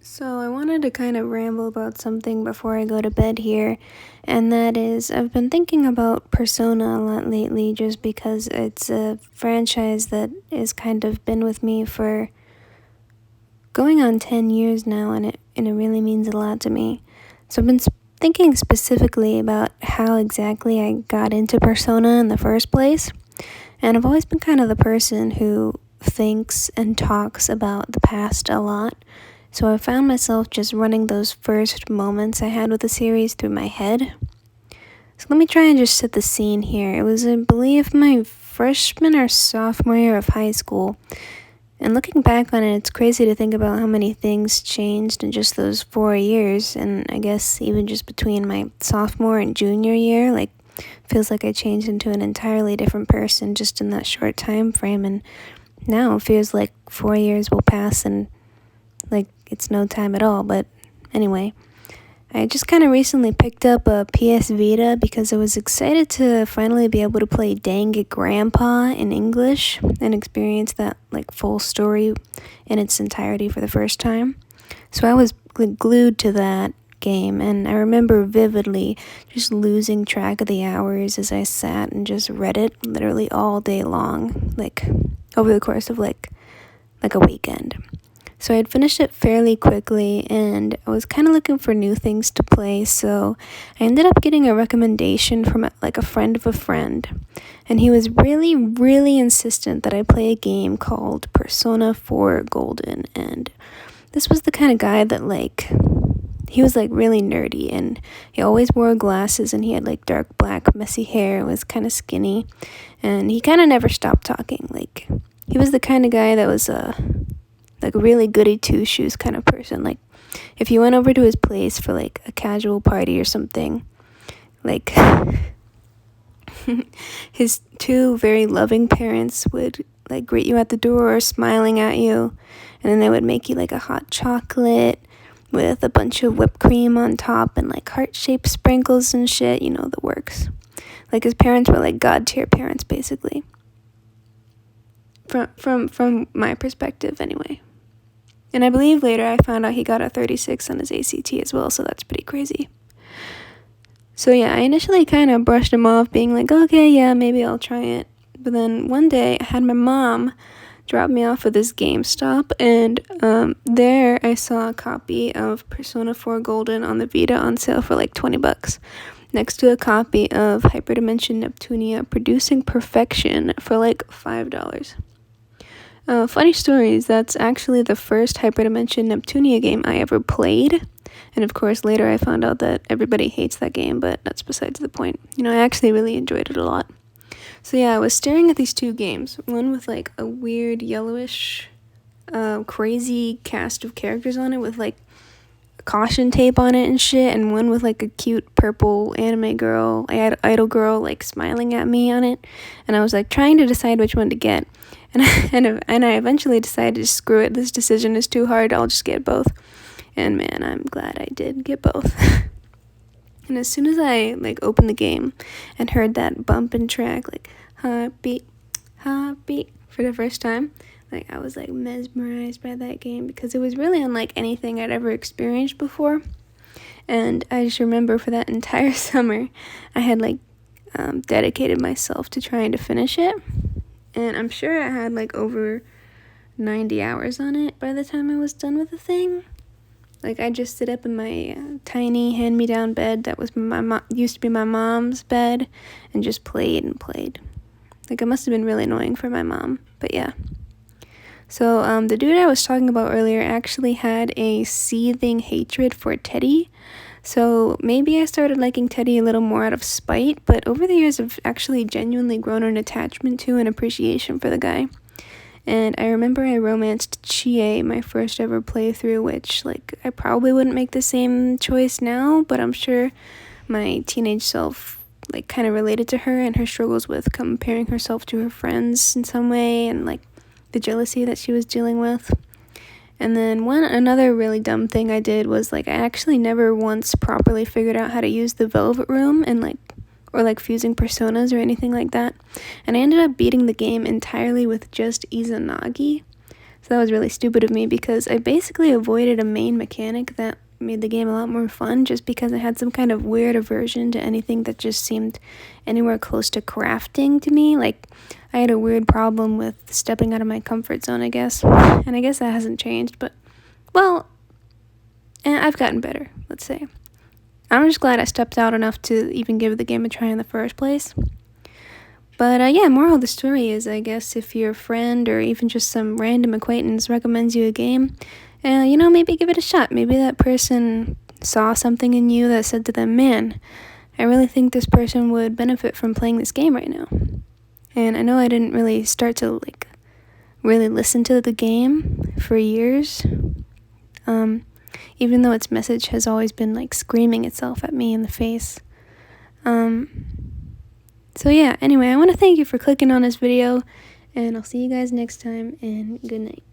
So, I wanted to kind of ramble about something before I go to bed here, and that is I've been thinking about Persona a lot lately just because it's a franchise that has kind of been with me for going on 10 years now, and it really means a lot to me. So, I've been thinking specifically about how exactly I got into Persona in the first place, and I've always been kind of the person who thinks and talks about the past a lot. So I found myself just running those first moments I had with the series through my head. So let me try and just set the scene here. It was, I believe, my freshman or sophomore year of high school. And looking back on it, it's crazy to think about how many things changed in just those 4 years. And I guess even just between my sophomore and junior year, feels like I changed into an entirely different person just in that short time frame. And now it feels like 4 years will pass and it's no time at all. But anyway, I just kind of recently picked up a PS Vita because I was excited to finally be able to play Dang It Grandpa in English and experience that full story in its entirety for the first time. So I was glued to that game, and I remember vividly just losing track of the hours as I sat and just read it literally all day long, over the course of a weekend. So I had finished it fairly quickly, and I was kind of looking for new things to play, so I ended up getting a recommendation from a friend of a friend, and he was really, really insistent that I play a game called Persona 4 Golden, and this was the kind of guy that he was really nerdy, and he always wore glasses, and he had dark black messy hair, and was kind of skinny, and he kind of never stopped talking. He was the kind of guy that was a really goody two-shoes kind of person. If you went over to his place for a casual party or something, his two very loving parents would greet you at the door smiling at you, and then they would make you a hot chocolate with a bunch of whipped cream on top and heart-shaped sprinkles and shit, the works. His parents were god tier parents, basically, from my perspective anyway. And I believe later I found out he got a 36 on his ACT as well, so that's pretty crazy. So yeah, I initially kind of brushed him off, being okay, yeah, maybe I'll try it. But then one day I had my mom drop me off at this GameStop, and there I saw a copy of Persona 4 Golden on the Vita on sale for $20, next to a copy of Hyperdimension Neptunia Producing Perfection for $5. Funny story is that's actually the first Hyperdimension Neptunia game I ever played, and of course later I found out that everybody hates that game, but that's besides the point. I actually really enjoyed it a lot. So yeah, I was staring at these two games, one with a weird yellowish crazy cast of characters on it with caution tape on it and shit, and one with a cute purple anime girl, idol girl smiling at me on it, and I was trying to decide which one to get. And I eventually decided, screw it, this decision is too hard, I'll just get both. And man, I'm glad I did get both. And as soon as I opened the game and heard that bumping track, heartbeat, heartbeat, for the first time, I was mesmerized by that game because it was really unlike anything I'd ever experienced before. And I just remember for that entire summer, I had dedicated myself to trying to finish it. And I'm sure I had over 90 hours on it by the time I was done with the thing. I just sit up in my tiny hand-me-down bed that was used to be my mom's bed and just played and played. It must have been really annoying for my mom, but yeah. So the dude I was talking about earlier actually had a seething hatred for Teddy. So maybe I started liking Teddy a little more out of spite, but over the years I've actually genuinely grown an attachment to and appreciation for the guy. And I remember I romanced Chie my first ever playthrough, which I probably wouldn't make the same choice now, but I'm sure my teenage self kind of related to her and her struggles with comparing herself to her friends in some way, and the jealousy that she was dealing with. And then another really dumb thing I did was I actually never once properly figured out how to use the Velvet Room and or fusing personas or anything like that. And I ended up beating the game entirely with just Izanagi. So that was really stupid of me because I basically avoided a main mechanic that made the game a lot more fun just because I had some kind of weird aversion to anything that just seemed anywhere close to crafting to me. Like, I had a weird problem with stepping out of my comfort zone, I guess. And I guess that hasn't changed, but, well, I've gotten better, let's say. I'm just glad I stepped out enough to even give the game a try in the first place. But yeah, moral of the story is, I guess, if your friend or even just some random acquaintance recommends you a game, maybe give it a shot. Maybe that person saw something in you that said to them, man, I really think this person would benefit from playing this game right now. And I know I didn't really start to, really listen to the game for years. Even though its message has always been, screaming itself at me in the face. So yeah, anyway, I want to thank you for clicking on this video, and I'll see you guys next time, and good night.